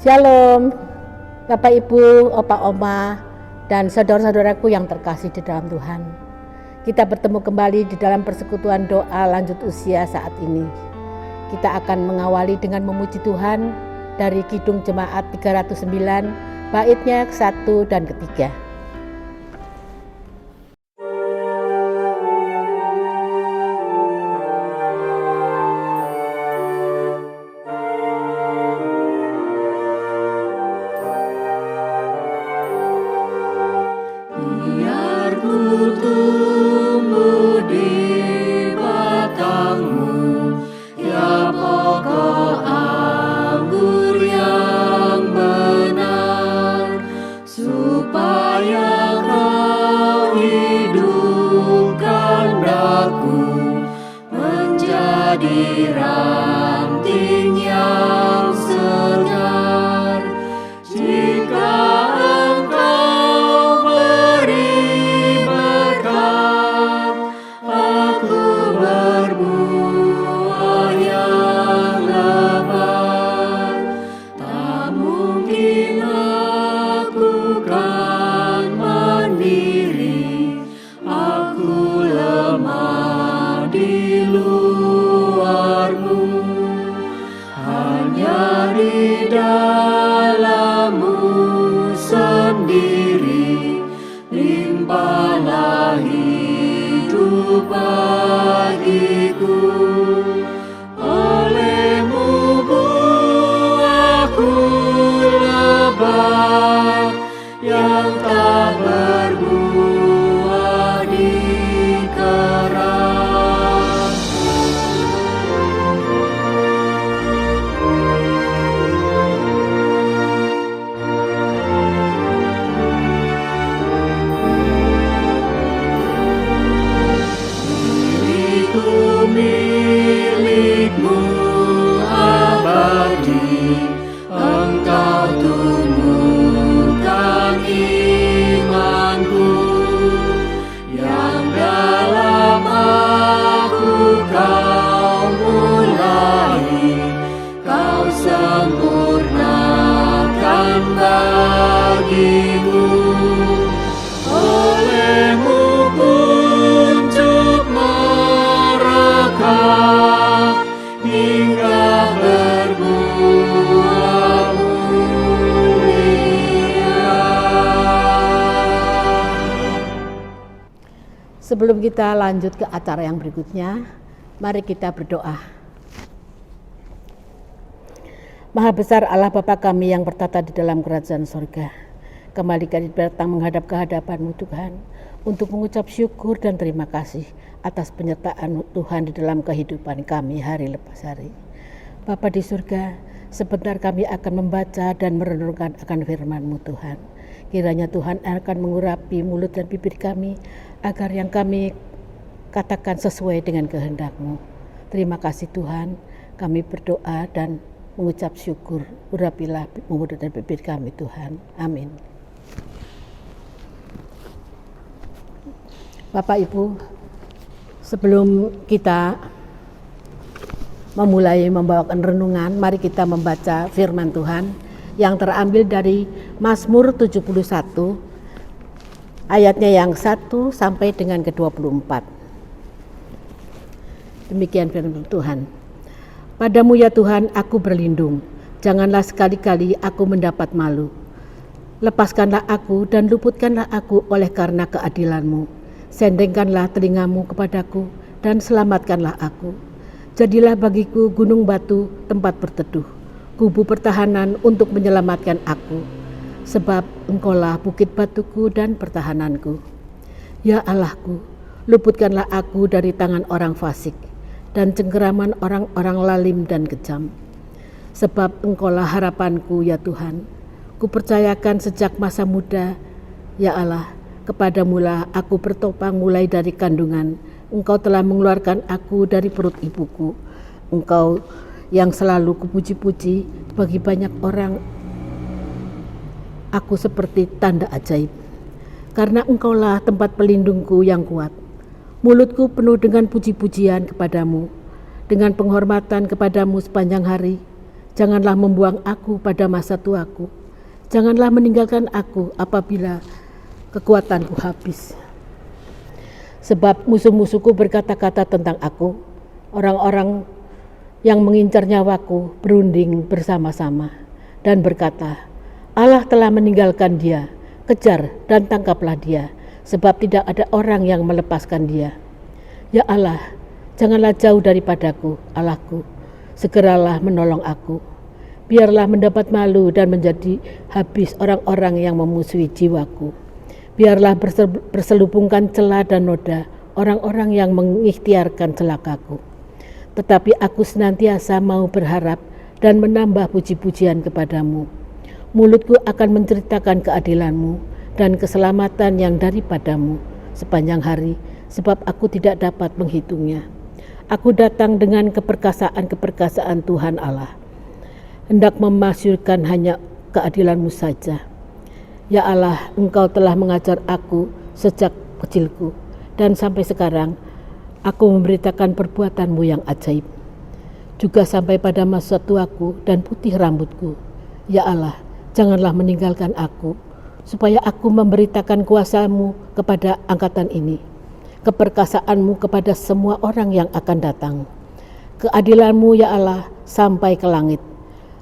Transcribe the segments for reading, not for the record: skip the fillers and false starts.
Shalom, Bapak Ibu, Opa Oma, dan saudara-saudaraku yang terkasih di dalam Tuhan. Kita bertemu kembali di dalam persekutuan doa lanjut usia saat ini. Kita akan mengawali dengan memuji Tuhan dari Kidung Jemaat 309, baitnya ke-1 dan ke-3. Sebelum kita lanjut ke acara yang berikutnya, mari kita berdoa. Maha besar Allah Bapa kami yang bertata di dalam kerajaan sorga, kembali kami datang menghadap kehadapan-Mu Tuhan, untuk mengucap syukur dan terima kasih atas penyertaan Tuhan di dalam kehidupan kami hari lepas hari. Bapa di surga, sebentar kami akan membaca dan merenungkan akan firman-Mu Tuhan. Kiranya Tuhan akan mengurapi mulut dan bibir kami, agar yang kami katakan sesuai dengan kehendak-Mu. Terima kasih Tuhan, kami berdoa dan mengucap syukur. Urapilah mulut dan bibir kami Tuhan. Amin. Bapak Ibu, sebelum kita memulai membawakan renungan, mari kita membaca firman Tuhan yang terambil dari Mazmur 71 ayatnya yang 1 sampai dengan ke-24. Demikian firman Tuhan. Padamu ya Tuhan aku berlindung, janganlah sekali-kali aku mendapat malu. Lepaskanlah aku dan luputkanlah aku oleh karena keadilan-Mu. Sendengkanlah telingamu kepadaku dan selamatkanlah aku. Jadilah bagiku gunung batu tempat berteduh, kubu pertahanan untuk menyelamatkan aku. Sebab Engkaulah bukit batuku dan pertahananku. Ya Allahku, luputkanlah aku dari tangan orang fasik dan cengkeraman orang-orang lalim dan kejam. Sebab Engkaulah harapanku ya Tuhan. Kupercayakan sejak masa muda, ya Allah, kepadamulah aku bertopang mulai dari kandungan. Engkau telah mengeluarkan aku dari perut ibuku. Engkau yang selalu kupuji-puji bagi banyak orang. Aku seperti tanda ajaib, karena Engkaulah tempat pelindungku yang kuat. Mulutku penuh dengan puji-pujian kepadamu, dengan penghormatan kepadamu sepanjang hari. Janganlah membuang aku pada masa tuaku. Janganlah meninggalkan aku apabila kekuatanku habis. Sebab musuh-musuhku berkata-kata tentang aku, orang-orang yang mengincar nyawaku berunding bersama-sama dan berkata, Allah telah meninggalkan dia, kejar dan tangkaplah dia, sebab tidak ada orang yang melepaskan dia. Ya Allah, janganlah jauh daripadaku, Allahku, segeralah menolong aku. Biarlah mendapat malu dan menjadi habis orang-orang yang memusuhi jiwaku. Biarlah berselubungkan celah dan noda orang-orang yang mengikhtiarkan celakaku. Tetapi aku senantiasa mau berharap dan menambah puji-pujian kepadamu. Mulutku akan menceritakan keadilanmu dan keselamatan yang daripadamu sepanjang hari, sebab aku tidak dapat menghitungnya. Aku datang dengan keperkasaan-keperkasaan Tuhan Allah, hendak memasyurkan hanya keadilanmu saja. Ya Allah, Engkau telah mengajar aku sejak kecilku, dan sampai sekarang aku memberitakan perbuatanmu yang ajaib. Juga sampai pada masa tuaku dan putih rambutku. Ya Allah, janganlah meninggalkan aku, supaya aku memberitakan kuasa-Mu kepada angkatan ini, keperkasaanmu kepada semua orang yang akan datang. Keadilanmu ya Allah sampai ke langit.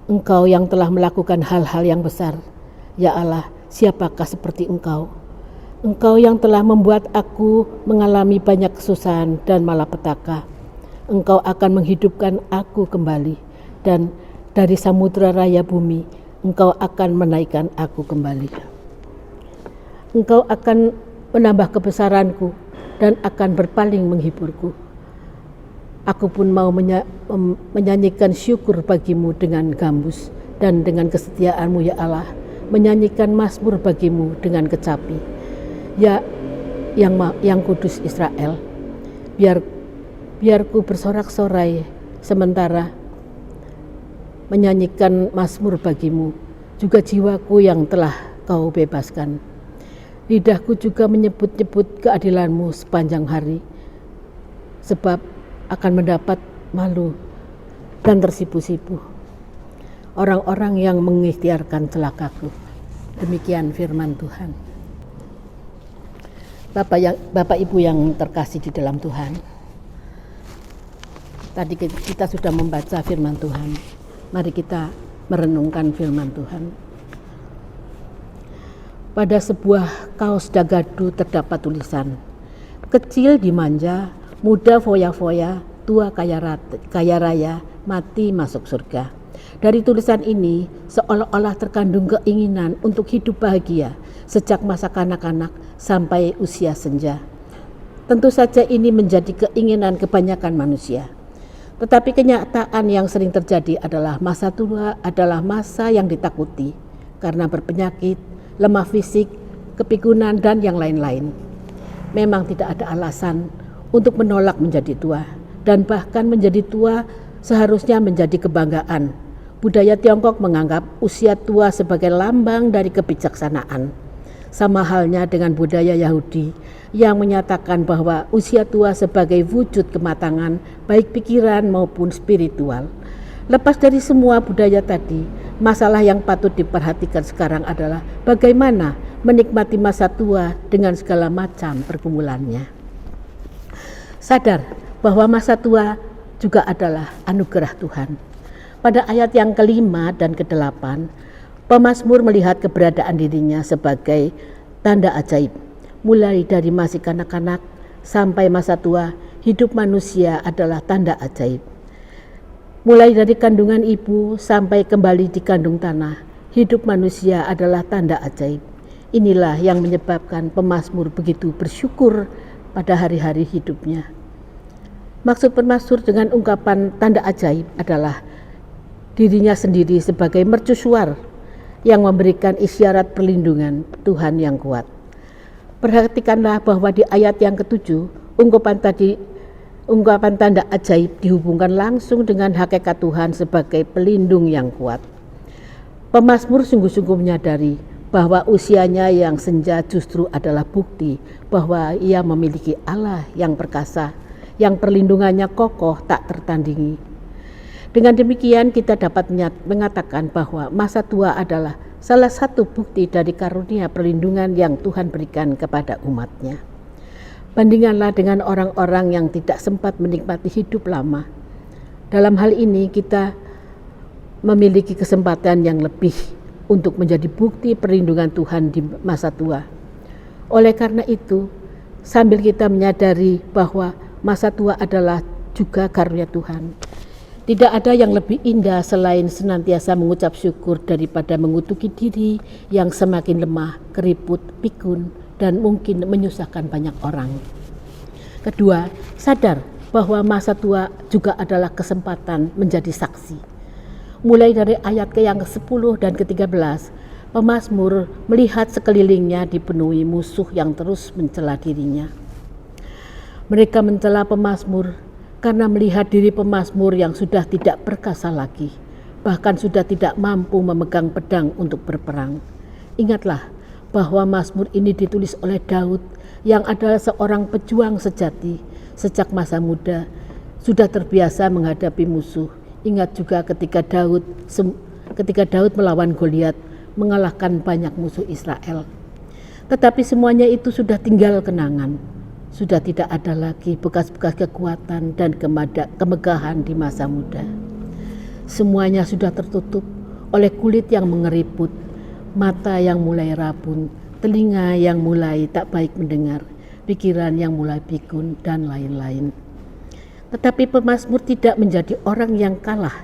Engkau yang telah melakukan hal-hal yang besar. Ya Allah, siapakah seperti Engkau? Engkau yang telah membuat aku mengalami banyak kesusahan dan malapetaka. Engkau akan menghidupkan aku kembali, dan dari samudera raya bumi Engkau akan menaikkan aku kembali. Engkau akan menambah kebesaranku dan akan berpaling menghiburku. Aku pun mau menyanyikan syukur bagimu dengan gambus, dan dengan kesetiaanmu ya Allah, menyanyikan mazmur bagimu dengan kecapi. Ya yang kudus Israel, biar ku bersorak-sorai sementara menyanyikan mazmur bagimu, juga jiwaku yang telah kau bebaskan. Lidahku juga menyebut-nyebut keadilanmu sepanjang hari, sebab akan mendapat malu dan tersipu-sipu orang-orang yang mengikhtiarkan celakaku. Demikian firman Tuhan. Bapak Ibu yang terkasih di dalam Tuhan, tadi kita sudah membaca firman Tuhan. Mari kita merenungkan firman Tuhan. Pada sebuah kaos dagadu terdapat tulisan, kecil dimanja, muda foya-foya, tua kaya raya, mati masuk surga. Dari tulisan ini seolah-olah terkandung keinginan untuk hidup bahagia sejak masa kanak-kanak sampai usia senja. Tentu saja ini menjadi keinginan kebanyakan manusia. Tetapi kenyataan yang sering terjadi adalah masa tua adalah masa yang ditakuti karena berpenyakit, lemah fisik, kepikunan, dan yang lain-lain. Memang tidak ada alasan untuk menolak menjadi tua, dan bahkan menjadi tua seharusnya menjadi kebanggaan. Budaya Tiongkok menganggap usia tua sebagai lambang dari kebijaksanaan. Sama halnya dengan budaya Yahudi yang menyatakan bahwa usia tua sebagai wujud kematangan baik pikiran maupun spiritual. Lepas dari semua budaya tadi, masalah yang patut diperhatikan sekarang adalah bagaimana menikmati masa tua dengan segala macam pergumulannya. Sadar bahwa masa tua juga adalah anugerah Tuhan. Pada ayat yang ke-5 dan ke-8, pemazmur melihat keberadaan dirinya sebagai tanda ajaib. Mulai dari masih kanak-kanak sampai masa tua, hidup manusia adalah tanda ajaib. Mulai dari kandungan ibu sampai kembali di kandung tanah, hidup manusia adalah tanda ajaib. Inilah yang menyebabkan pemazmur begitu bersyukur pada hari-hari hidupnya. Maksud pemazmur dengan ungkapan tanda ajaib adalah dirinya sendiri sebagai mercusuar yang memberikan isyarat perlindungan Tuhan yang kuat. Perhatikanlah bahwa di ayat yang ke-7, ungkapan tanda ajaib dihubungkan langsung dengan hakikat Tuhan sebagai pelindung yang kuat. Pemazmur sungguh-sungguh menyadari bahwa usianya yang senja justru adalah bukti bahwa ia memiliki Allah yang perkasa, yang perlindungannya kokoh tak tertandingi. Dengan demikian kita dapat mengatakan bahwa masa tua adalah salah satu bukti dari karunia perlindungan yang Tuhan berikan kepada umat-Nya. Bandingkanlah dengan orang-orang yang tidak sempat menikmati hidup lama. Dalam hal ini kita memiliki kesempatan yang lebih untuk menjadi bukti perlindungan Tuhan di masa tua. Oleh karena itu, sambil kita menyadari bahwa masa tua adalah juga karunia Tuhan, tidak ada yang lebih indah selain senantiasa mengucap syukur daripada mengutuki diri yang semakin lemah, keriput, pikun, dan mungkin menyusahkan banyak orang. Kedua, sadar bahwa masa tua juga adalah kesempatan menjadi saksi. Mulai dari ayat yang ke-10 dan ke-13, pemazmur melihat sekelilingnya dipenuhi musuh yang terus mencela dirinya. Mereka mencela pemazmur karena melihat diri pemazmur yang sudah tidak perkasa lagi, bahkan sudah tidak mampu memegang pedang untuk berperang. Ingatlah bahwa mazmur ini ditulis oleh Daud yang adalah seorang pejuang sejati. Sejak masa muda sudah terbiasa menghadapi musuh. Ingat juga ketika Daud melawan Goliat, mengalahkan banyak musuh Israel. Tetapi semuanya itu sudah tinggal kenangan. Sudah tidak ada lagi bekas-bekas kekuatan dan kemegahan di masa muda. Semuanya sudah tertutup oleh kulit yang mengeriput, mata yang mulai rabun, telinga yang mulai tak baik mendengar, pikiran yang mulai pikun, dan lain-lain. Tetapi pemazmur tidak menjadi orang yang kalah.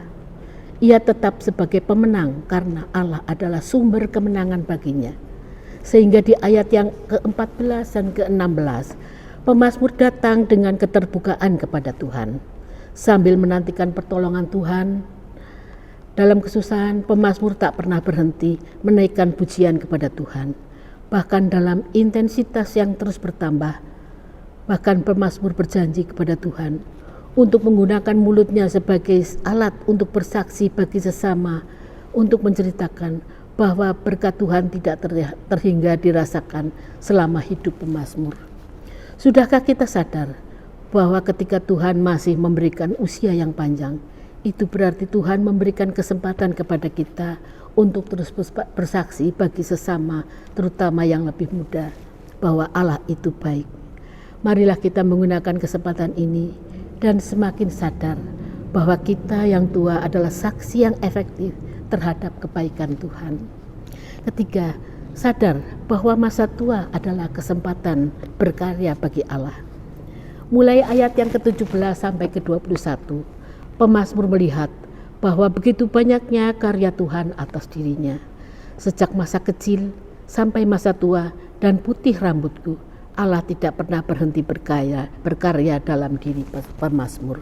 Ia tetap sebagai pemenang karena Allah adalah sumber kemenangan baginya. Sehingga di ayat yang ke-14 dan ke-16, pemazmur datang dengan keterbukaan kepada Tuhan. Sambil menantikan pertolongan Tuhan, dalam kesusahan pemazmur tak pernah berhenti menaikkan pujian kepada Tuhan. Bahkan dalam intensitas yang terus bertambah, bahkan pemazmur berjanji kepada Tuhan untuk menggunakan mulutnya sebagai alat untuk bersaksi bagi sesama, untuk menceritakan bahwa berkat Tuhan tidak terhingga dirasakan selama hidup pemazmur. Sudahkah kita sadar bahwa ketika Tuhan masih memberikan usia yang panjang, itu berarti Tuhan memberikan kesempatan kepada kita untuk terus bersaksi bagi sesama, terutama yang lebih muda, bahwa Allah itu baik. Marilah kita menggunakan kesempatan ini dan semakin sadar bahwa kita yang tua adalah saksi yang efektif terhadap kebaikan Tuhan. Ketiga, sadar bahwa masa tua adalah kesempatan berkarya bagi Allah. Mulai ayat yang ke-17 sampai ke-21, pemazmur melihat bahwa begitu banyaknya karya Tuhan atas dirinya. Sejak masa kecil sampai masa tua dan putih rambutku, Allah tidak pernah berhenti berkarya dalam diri pemazmur.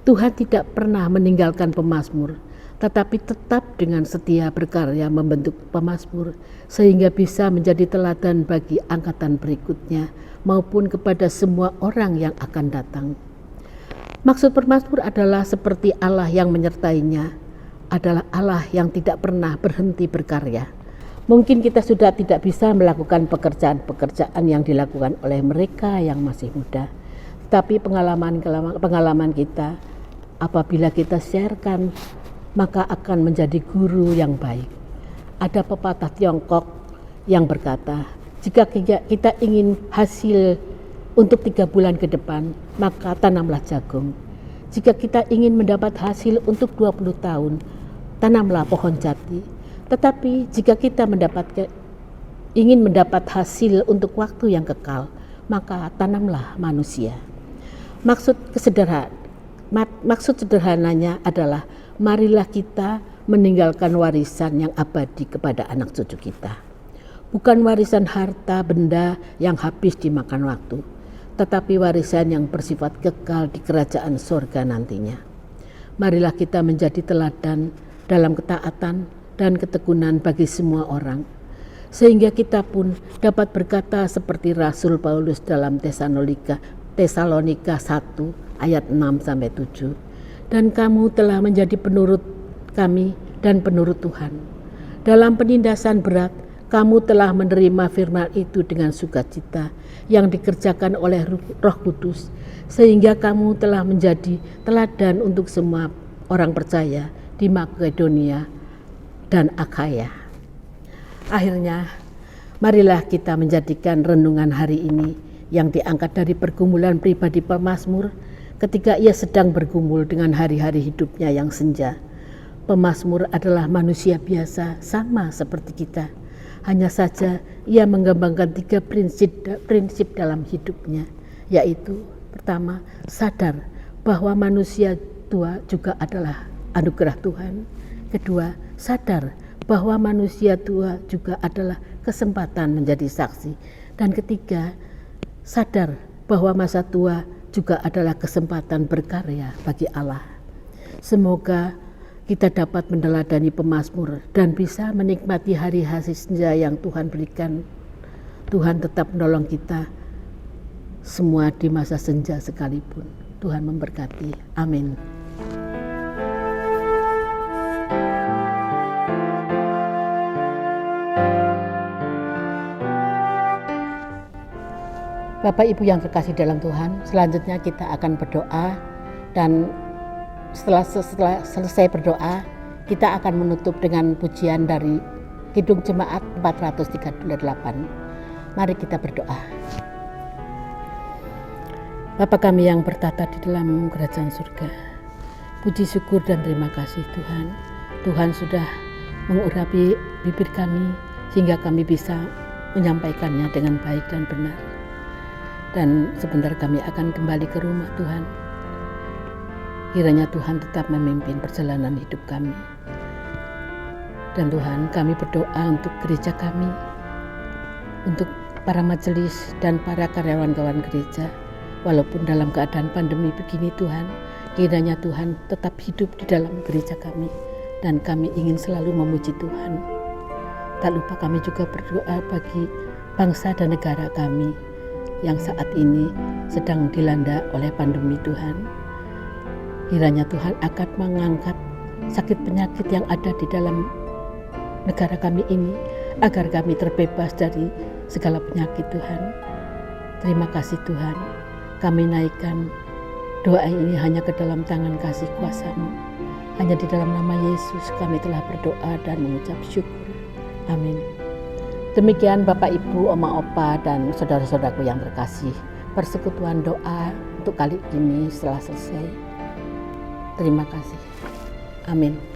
Tuhan tidak pernah meninggalkan pemazmur, tetapi tetap dengan setia berkarya membentuk pemazmur sehingga bisa menjadi teladan bagi angkatan berikutnya maupun kepada semua orang yang akan datang. Maksud pemazmur adalah seperti Allah yang menyertainya, adalah Allah yang tidak pernah berhenti berkarya. Mungkin kita sudah tidak bisa melakukan pekerjaan-pekerjaan yang dilakukan oleh mereka yang masih muda. Tapi pengalaman kita, apabila kita sharekan, maka akan menjadi guru yang baik. Ada pepatah Tiongkok yang berkata, jika kita ingin hasil untuk 3 bulan ke depan, maka tanamlah jagung. Jika kita ingin mendapat hasil untuk 20 tahun, tanamlah pohon jati. Tetapi jika kita ingin mendapat hasil untuk waktu yang kekal, maka tanamlah manusia. Maksud sederhananya adalah marilah kita meninggalkan warisan yang abadi kepada anak cucu kita. Bukan warisan harta benda yang habis dimakan waktu, tetapi warisan yang bersifat kekal di kerajaan sorga nantinya. Marilah kita menjadi teladan dalam ketaatan dan ketekunan bagi semua orang, sehingga kita pun dapat berkata seperti Rasul Paulus dalam Tesalonika 1 ayat 6-7, dan kamu telah menjadi penurut kami dan penurut Tuhan. Dalam penindasan berat, kamu telah menerima firman itu dengan sukacita yang dikerjakan oleh Roh Kudus, sehingga kamu telah menjadi teladan untuk semua orang percaya di Makedonia dan Akhaya. Akhirnya, marilah kita menjadikan renungan hari ini yang diangkat dari pergumulan pribadi pemazmur ketika ia sedang bergumul dengan hari-hari hidupnya yang senja. Pemazmur adalah manusia biasa sama seperti kita. Hanya saja ia mengembangkan 3 prinsip dalam hidupnya, yaitu pertama, sadar bahwa manusia tua juga adalah anugerah Tuhan. Kedua, sadar bahwa manusia tua juga adalah kesempatan menjadi saksi. Dan ketiga, sadar bahwa masa tua juga adalah kesempatan berkarya bagi Allah. Semoga kita dapat meneladani pemazmur dan bisa menikmati hari-hari senja yang Tuhan berikan. Tuhan tetap menolong kita semua di masa senja sekalipun. Tuhan memberkati. Amin. Bapak Ibu yang kekasih dalam Tuhan, selanjutnya kita akan berdoa, dan setelah selesai berdoa, kita akan menutup dengan pujian dari Kidung Jemaat 438. Mari kita berdoa. Bapa kami yang bertata di dalam kerajaan surga, puji syukur dan terima kasih Tuhan. Tuhan sudah mengurapi bibir kami sehingga kami bisa menyampaikannya dengan baik dan benar. Dan sebentar kami akan kembali ke rumah Tuhan. Kiranya Tuhan tetap memimpin perjalanan hidup kami. Dan Tuhan, kami berdoa untuk gereja kami, untuk para majelis dan para karyawan-karyawan gereja. Walaupun dalam keadaan pandemi begini Tuhan, kiranya Tuhan tetap hidup di dalam gereja kami. Dan kami ingin selalu memuji Tuhan. Tak lupa kami juga berdoa bagi bangsa dan negara kami yang saat ini sedang dilanda oleh pandemi Tuhan. Kiranya Tuhan akan mengangkat sakit penyakit yang ada di dalam negara kami ini, agar kami terbebas dari segala penyakit Tuhan. Terima kasih Tuhan, kami naikkan doa ini hanya ke dalam tangan kasih kuasa-Mu. Hanya di dalam nama Yesus kami telah berdoa dan mengucap syukur. Amin. Demikian Bapak Ibu, Oma Opa dan saudara-saudaraku yang terkasih, persekutuan doa untuk kali ini setelah selesai. Terima kasih. Amin.